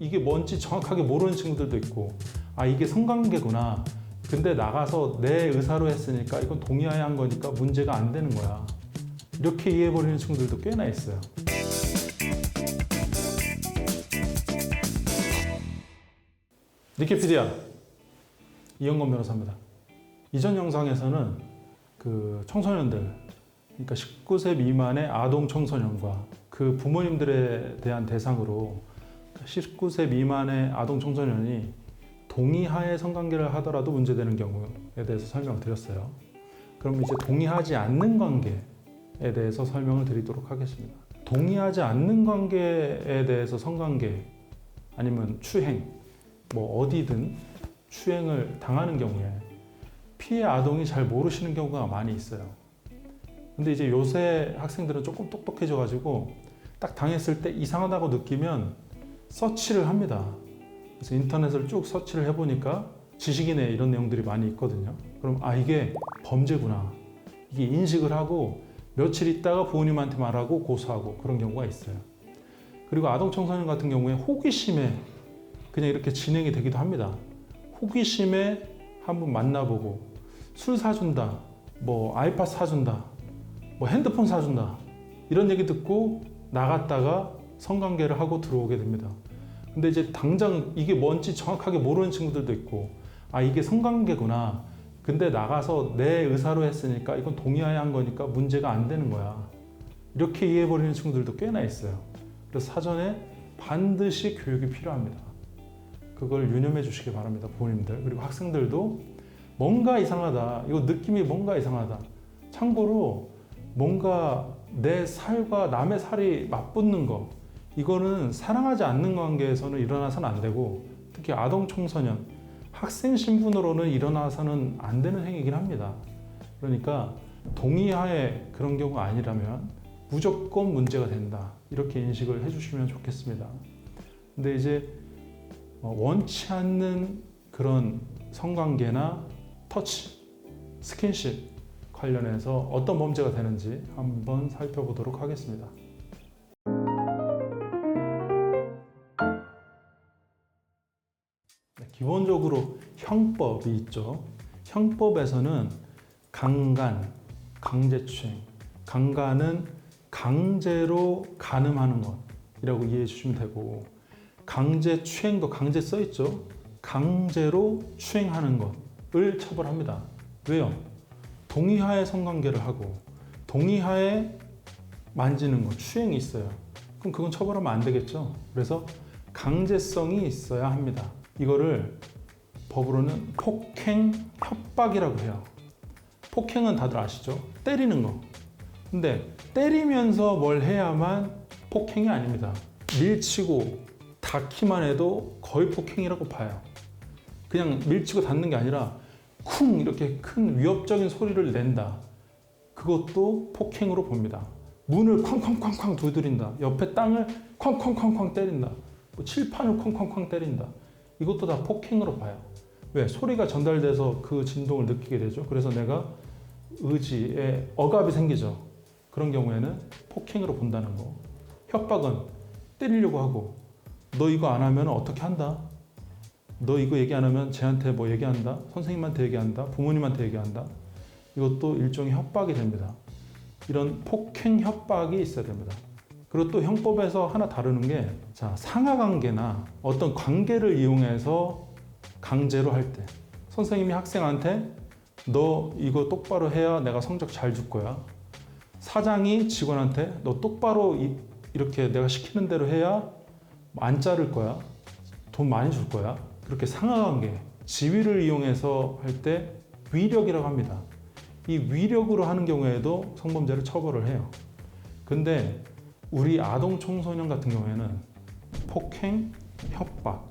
이게 뭔지 정확하게 모르는 친구들도 있고, 아 이게 성관계구나. 근데 나가서 내 의사로 했으니까 이건 동의해야 한 거니까 문제가 안 되는 거야. 이렇게 이해해버리는 친구들도 꽤나 있어요. 니키피디아 이영건 변호사입니다. 이전 영상에서는 그 청소년들, 그러니까 19세 미만의 아동 청소년과 그 부모님들에 대한 대상으로 19세 미만의 아동 청소년이 동의하에 성관계를 하더라도 문제되는 경우에 대해서 설명을 드렸어요. 그럼 이제 동의하지 않는 관계에 대해서 설명을 드리도록 하겠습니다. 동의하지 않는 관계에 대해서 성관계 아니면 추행, 뭐 어디든 추행을 당하는 경우에 피해 아동이 잘 모르시는 경우가 많이 있어요. 근데 이제 요새 학생들은 조금 똑똑해져가지고 딱 당했을 때 이상하다고 느끼면 서치를 합니다. 그래서 인터넷을 쭉 서치를 해보니까 지식인의 이런 내용들이 많이 있거든요. 그럼 아 이게 범죄구나. 이게 인식을 하고 며칠 있다가 부모님한테 말하고 고소하고 그런 경우가 있어요. 그리고 아동 청소년 같은 경우에 호기심에 그냥 이렇게 진행이 되기도 합니다. 호기심에 한번 만나보고 술 사준다, 뭐 아이팟 사준다, 뭐 핸드폰 사준다 이런 얘기 듣고 나갔다가 성관계를 하고 들어오게 됩니다. 근데 이제 당장 이게 뭔지 정확하게 모르는 친구들도 있고, 아 이게 성관계구나. 근데 나가서 내 의사로 했으니까 이건 동의해야 한 거니까 문제가 안 되는 거야. 이렇게 이해해버리는 친구들도 꽤나 있어요. 그래서 사전에 반드시 교육이 필요합니다. 그걸 유념해 주시기 바랍니다. 부모님들 그리고 학생들도 뭔가 이상하다, 이거 느낌이 뭔가 이상하다. 참고로 뭔가 내 살과 남의 살이 맞붙는 거, 이거는 사랑하지 않는 관계에서는 일어나서는 안 되고, 특히 아동 청소년, 학생 신분으로는 일어나서는 안 되는 행위이긴 합니다. 그러니까 동의하에 그런 경우가 아니라면 무조건 문제가 된다, 이렇게 인식을 해주시면 좋겠습니다. 근데 이제 원치 않는 그런 성관계나 터치, 스킨십 관련해서 어떤 범죄가 되는지 한번 살펴보도록 하겠습니다. 기본적으로 형법이 있죠. 형법에서는 강간, 강제추행, 강간은 강제로 간음하는 것이라고 이해해 주시면 되고, 강제추행도 강제 써 있죠. 강제로 추행하는 것을 처벌합니다. 왜요? 동의하에 성관계를 하고 동의하에 만지는 것, 추행이 있어요. 그럼 그건 처벌하면 안 되겠죠. 그래서 강제성이 있어야 합니다. 이거를 법으로는 폭행, 협박이라고 해요. 폭행은 다들 아시죠? 때리는 거. 근데 때리면서 뭘 해야만 폭행이 아닙니다. 밀치고 닿기만 해도 거의 폭행이라고 봐요. 그냥 밀치고 닿는 게 아니라 쿵 이렇게 큰 위협적인 소리를 낸다. 그것도 폭행으로 봅니다. 문을 쾅쾅쾅쾅 두드린다. 옆에 땅을 쾅쾅쾅쾅 때린다. 뭐 칠판을 쾅쾅쾅 때린다. 이것도 다 폭행으로 봐요. 왜? 소리가 전달돼서 그 진동을 느끼게 되죠. 그래서 내가 의지에 억압이 생기죠. 그런 경우에는 폭행으로 본다는 거. 협박은 때리려고 하고, 너 이거 안 하면 어떻게 한다? 너 이거 얘기 안 하면 쟤한테 뭐 얘기한다? 선생님한테 얘기한다? 부모님한테 얘기한다? 이것도 일종의 협박이 됩니다. 이런 폭행 협박이 있어야 됩니다. 그리고 또 형법에서 하나 다루는 게, 자, 상하관계나 어떤 관계를 이용해서 강제로 할 때, 선생님이 학생한테 너 이거 똑바로 해야 내가 성적 잘 줄 거야. 사장이 직원한테 너 똑바로 이렇게 내가 시키는 대로 해야 안 자를 거야. 돈 많이 줄 거야. 그렇게 상하관계, 지위를 이용해서 할 때 위력이라고 합니다. 이 위력으로 하는 경우에도 성범죄를 처벌을 해요. 근데 우리 아동 청소년 같은 경우에는 폭행, 협박,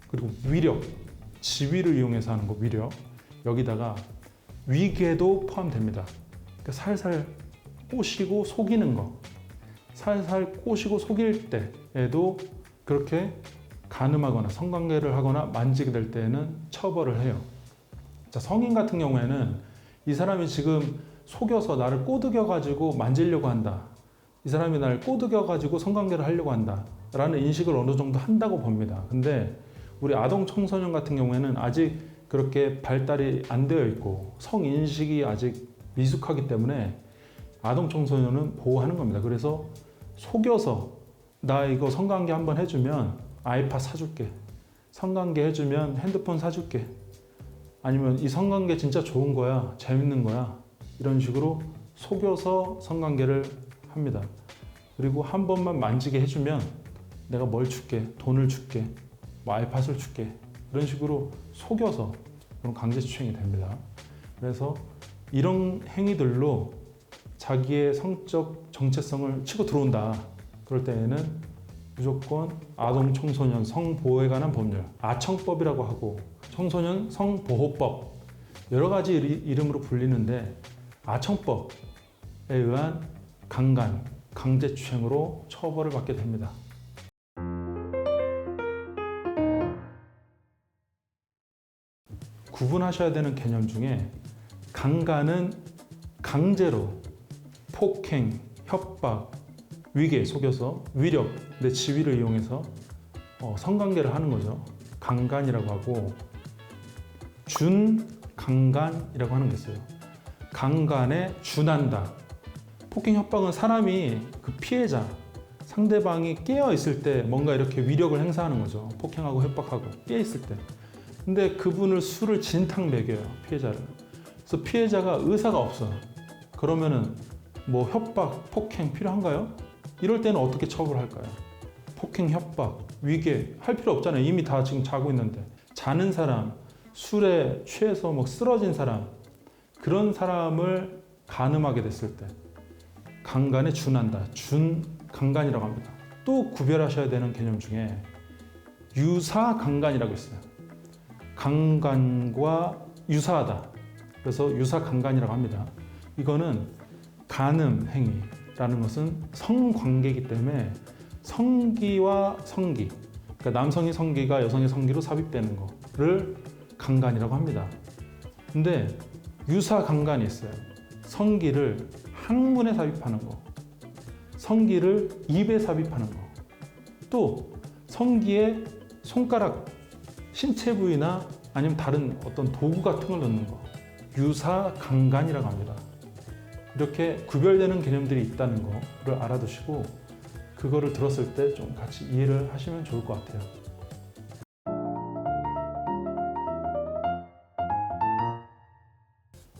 그리고 위력, 지위를 이용해서 하는 거, 위력, 여기다가 위계도 포함됩니다. 그러니까 살살 꼬시고 속이는 거, 살살 꼬시고 속일 때에도 그렇게 간음하거나 성관계를 하거나 만지게 될 때에는 처벌을 해요. 자, 성인 같은 경우에는 이 사람이 지금 속여서 나를 꼬드겨 가지고 만지려고 한다. 이 사람이 나를 꼬드겨 가지고 성관계를 하려고 한다. 라는 인식을 어느 정도 한다고 봅니다. 근데 우리 아동 청소년 같은 경우에는 아직 그렇게 발달이 안 되어 있고 성인식이 아직 미숙하기 때문에 아동 청소년은 보호하는 겁니다. 그래서 속여서 나 이거 성관계 한번 해주면 아이팟 사줄게, 성관계 해주면 핸드폰 사줄게, 아니면 이 성관계 진짜 좋은 거야, 재밌는 거야, 이런 식으로 속여서 성관계를 합니다. 그리고 한 번만 만지게 해주면 내가 뭘 줄게, 돈을 줄게, 뭐 아이팟을 줄게, 이런 식으로 속여서 그런 강제추행이 됩니다. 그래서 이런 행위들로 자기의 성적 정체성을 치고 들어온다. 그럴 때에는 무조건 아동 청소년 성보호에 관한 법률, 아청법이라고 하고 청소년 성보호법, 여러 가지 이름으로 불리는데 아청법에 의한 강간, 강제추행으로 처벌을 받게 됩니다. 구분하셔야 되는 개념 중에 강간은 강제로 폭행, 협박, 위계, 속여서 위력, 내 지위를 이용해서 성관계를 하는 거죠. 강간이라고 하고, 준강간이라고 하는 게 있어요. 강간에 준한다. 폭행, 협박은 사람이 그 피해자, 상대방이 깨어 있을 때 뭔가 이렇게 위력을 행사하는 거죠. 폭행하고 협박하고 깨어 있을 때. 근데 그분을 술을 진탕 먹여요, 피해자를. 그래서 피해자가 의사가 없어. 그러면은 뭐 협박, 폭행 필요한가요? 이럴 때는 어떻게 처벌할까요? 폭행, 협박, 위계 할 필요 없잖아요. 이미 다 지금 자고 있는데. 자는 사람, 술에 취해서 뭐 쓰러진 사람, 그런 사람을 간음하게 됐을 때 강간에 준한다. 준강간이라고 합니다. 또 구별하셔야 되는 개념 중에 유사강간이라고 있어요. 강간과 유사하다. 그래서 유사강간이라고 합니다. 이거는 간음 행위라는 것은 성관계이기 때문에 성기와 성기, 그러니까 남성의 성기가 여성의 성기로 삽입되는 거를 강간이라고 합니다. 근데 유사강간이 있어요. 성기를 항문에 삽입하는 거, 성기를 입에 삽입하는 거, 또 성기에 손가락, 신체 부위나 아니면 다른 어떤 도구 같은 걸 넣는 거, 유사강간이라고 합니다. 이렇게 구별되는 개념들이 있다는 거를 알아두시고 그거를 들었을 때 좀 같이 이해를 하시면 좋을 것 같아요.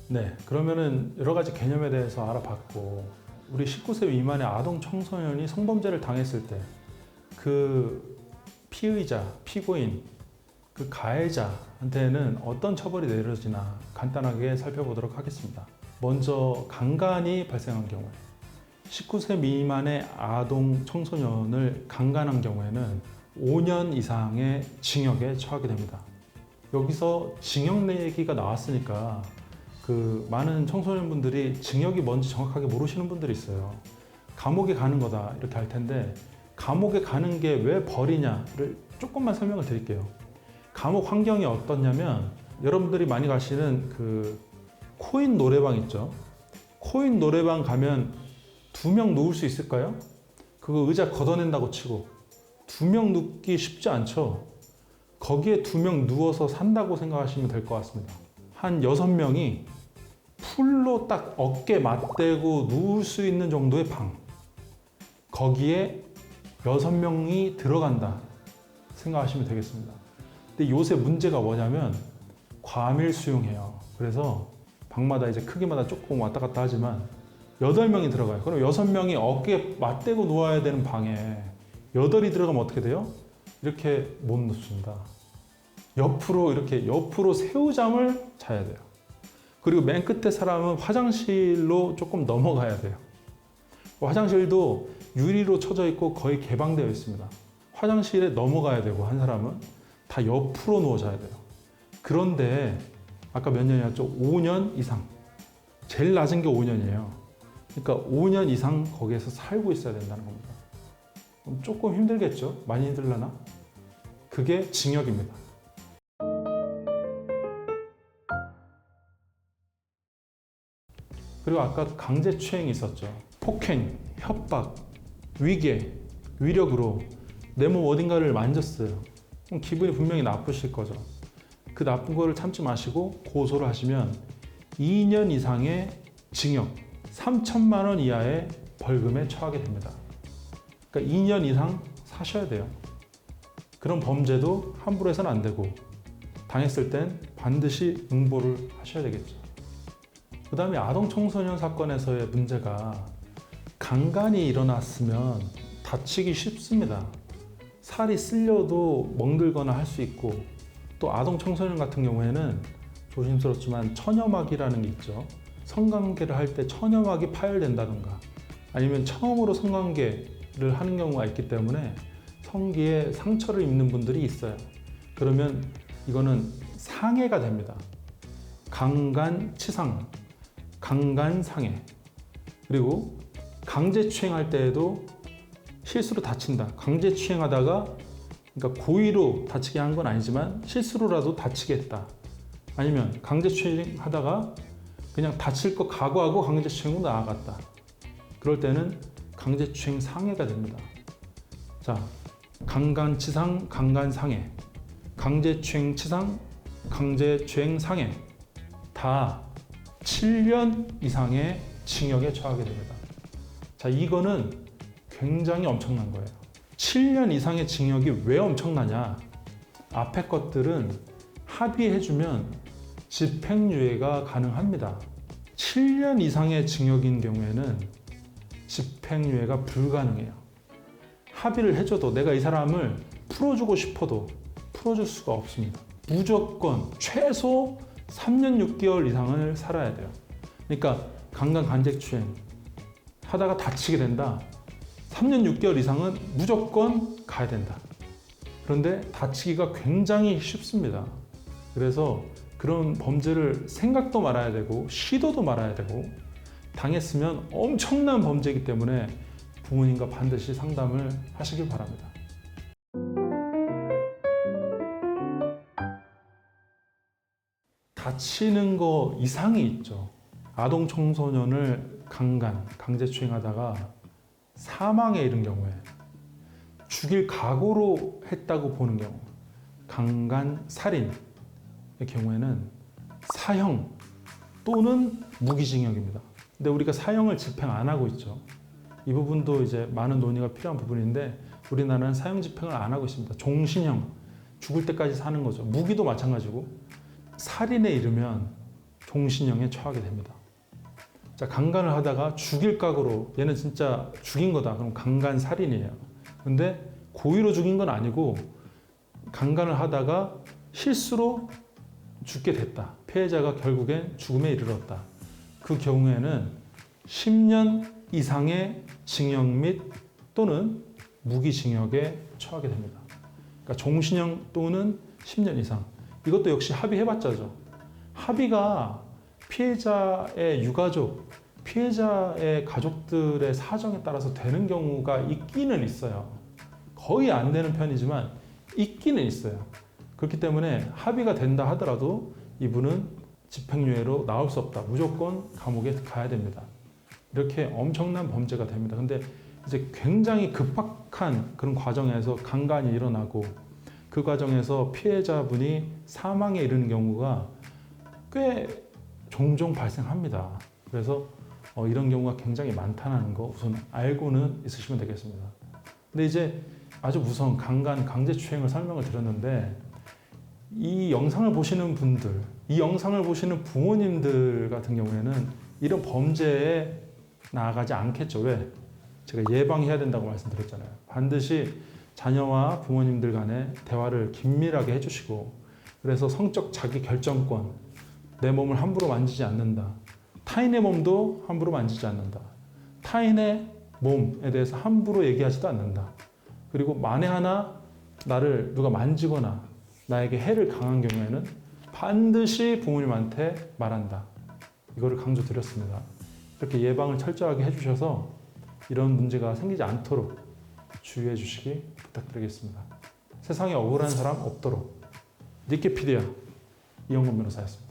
네, 그러면은 여러 가지 개념에 대해서 알아봤고, 우리 19세 미만의 아동 청소년이 성범죄를 당했을 때 그 피의자, 피고인, 그 가해자한테는 어떤 처벌이 내려지나 간단하게 살펴보도록 하겠습니다. 먼저 강간이 발생한 경우에 19세 미만의 아동 청소년을 강간한 경우에는 5년 이상의 징역에 처하게 됩니다. 여기서 징역 얘기가 나왔으니까 그 많은 청소년분들이 징역이 뭔지 정확하게 모르시는 분들이 있어요. 감옥에 가는 거다 이렇게 할 텐데, 감옥에 가는 게 왜 벌이냐를 조금만 설명을 드릴게요. 감옥 환경이 어떻냐면, 여러분들이 많이 가시는 그 코인 노래방 있죠. 코인 노래방 가면 2명 누울 수 있을까요? 그거 의자 걷어낸다고 치고 2명 눕기 쉽지 않죠. 거기에 2명 누워서 산다고 생각하시면 될 것 같습니다. 한 6명이 풀로 딱 어깨 맞대고 누울 수 있는 정도의 방, 거기에 6명이 들어간다 생각하시면 되겠습니다. 근데 요새 문제가 뭐냐면 과밀 수용해요. 그래서 방마다 이제 크기마다 조금 왔다 갔다 하지만 8명이 들어가요. 그럼 6명이 어깨에 맞대고 누워야 되는 방에 8이 들어가면 어떻게 돼요? 이렇게 못 눕습니다. 옆으로 새우잠을 자야 돼요. 그리고 맨 끝에 사람은 화장실로 조금 넘어가야 돼요. 화장실도 유리로 쳐져 있고 거의 개방되어 있습니다. 화장실에 넘어가야 되고, 한 사람은 다 옆으로 누워 자야 돼요. 그런데 아까 몇 년이었죠? 5년 이상. 제일 낮은 게 5년이에요. 그러니까 5년 이상 거기에서 살고 있어야 된다는 겁니다. 조금 힘들겠죠? 많이 힘들려나? 그게 징역입니다. 그리고 아까 강제추행이 있었죠. 폭행, 협박, 위계, 위력으로 내 몸 어딘가를 만졌어요. 그럼 기분이 분명히 나쁘실 거죠. 그 나쁜 거를 참지 마시고 고소를 하시면 2년 이상의 징역, 3천만 원 이하의 벌금에 처하게 됩니다. 그러니까 2년 이상 사셔야 돼요. 그런 범죄도 함부로 해서는 안 되고 당했을 땐 반드시 응보를 하셔야 되겠죠. 그 다음에 아동 청소년 사건에서의 문제가 강간이 일어났으면 다치기 쉽습니다. 살이 쓸려도 멍들거나 할 수 있고 또 아동 청소년 같은 경우에는 조심스럽지만 처녀막이라는 게 있죠. 성관계를 할 때 처녀막이 파열된다든가 아니면 처음으로 성관계를 하는 경우가 있기 때문에 성기에 상처를 입는 분들이 있어요. 그러면 이거는 상해가 됩니다. 강간치상, 강간상해. 그리고 강제추행할 때에도 실수로 다친다. 강제추행하다가 그러니까 고의로 다치게 한 건 아니지만 실수로라도 다치게 했다. 아니면 강제추행하다가 그냥 다칠 거 각오하고 강제추행으로 나아갔다. 그럴 때는 강제추행 상해가 됩니다. 자, 강간치상, 강간상해, 강제추행치상, 강제추행상해 다 7년 이상의 징역에 처하게 됩니다. 자, 이거는 굉장히 엄청난 거예요. 7년 이상의 징역이 왜 엄청나냐? 앞에 것들은 합의해주면 집행유예가 가능합니다. 7년 이상의 징역인 경우에는 집행유예가 불가능해요. 합의를 해줘도 내가 이 사람을 풀어주고 싶어도 풀어줄 수가 없습니다. 무조건 최소 3년 6개월 이상을 살아야 돼요. 그러니까 강간 강제추행 하다가 다치게 된다. 3년 6개월 이상은 무조건 가야 된다. 그런데 다치기가 굉장히 쉽습니다. 그래서 그런 범죄를 생각도 말아야 되고 시도도 말아야 되고 당했으면 엄청난 범죄이기 때문에 부모님과 반드시 상담을 하시길 바랍니다. 다치는 거 이상이 있죠. 아동 청소년을 강간, 강제추행하다가 사망에 이른 경우에 죽일 각오로 했다고 보는 경우, 강간, 살인의 경우에는 사형 또는 무기징역입니다. 근데 우리가 사형을 집행 안 하고 있죠. 이 부분도 이제 많은 논의가 필요한 부분인데 우리나라는 사형 집행을 안 하고 있습니다. 종신형, 죽을 때까지 사는 거죠. 무기도 마찬가지고 살인에 이르면 종신형에 처하게 됩니다. 자, 강간을 하다가 죽일 각오로 얘는 진짜 죽인 거다. 그럼 강간 살인이에요. 근데 고의로 죽인 건 아니고 강간을 하다가 실수로 죽게 됐다. 피해자가 결국엔 죽음에 이르렀다. 그 경우에는 10년 이상의 징역 및 또는 무기징역에 처하게 됩니다. 그러니까 종신형 또는 10년 이상. 이것도 역시 합의해봤자죠. 합의가 피해자의 유가족, 피해자의 가족들의 사정에 따라서 되는 경우가 있기는 있어요. 거의 안 되는 편이지만 있기는 있어요. 그렇기 때문에 합의가 된다 하더라도 이분은 집행유예로 나올 수 없다. 무조건 감옥에 가야 됩니다. 이렇게 엄청난 범죄가 됩니다. 근데 이제 굉장히 급박한 그런 과정에서 강간이 일어나고 그 과정에서 피해자분이 사망에 이르는 경우가 꽤 종종 발생합니다. 그래서 이런 경우가 굉장히 많다는 거 우선 알고는 있으시면 되겠습니다. 근데 이제 아주 우선 강간, 강제추행을 설명을 드렸는데 이 영상을 보시는 분들, 이 영상을 보시는 부모님들 같은 경우에는 이런 범죄에 나아가지 않겠죠. 왜? 제가 예방해야 된다고 말씀드렸잖아요. 반드시 자녀와 부모님들 간에 대화를 긴밀하게 해주시고 그래서 성적 자기 결정권, 내 몸을 함부로 만지지 않는다. 타인의 몸도 함부로 만지지 않는다. 타인의 몸에 대해서 함부로 얘기하지도 않는다. 그리고 만에 하나 나를 누가 만지거나 나에게 해를 강한 경우에는 반드시 부모님한테 말한다. 이거를 강조드렸습니다. 이렇게 예방을 철저하게 해주셔서 이런 문제가 생기지 않도록 주의해 주시기 부탁드리겠습니다. 세상에 억울한 사람 없도록 니케피디아 이영건 변호사였습니다.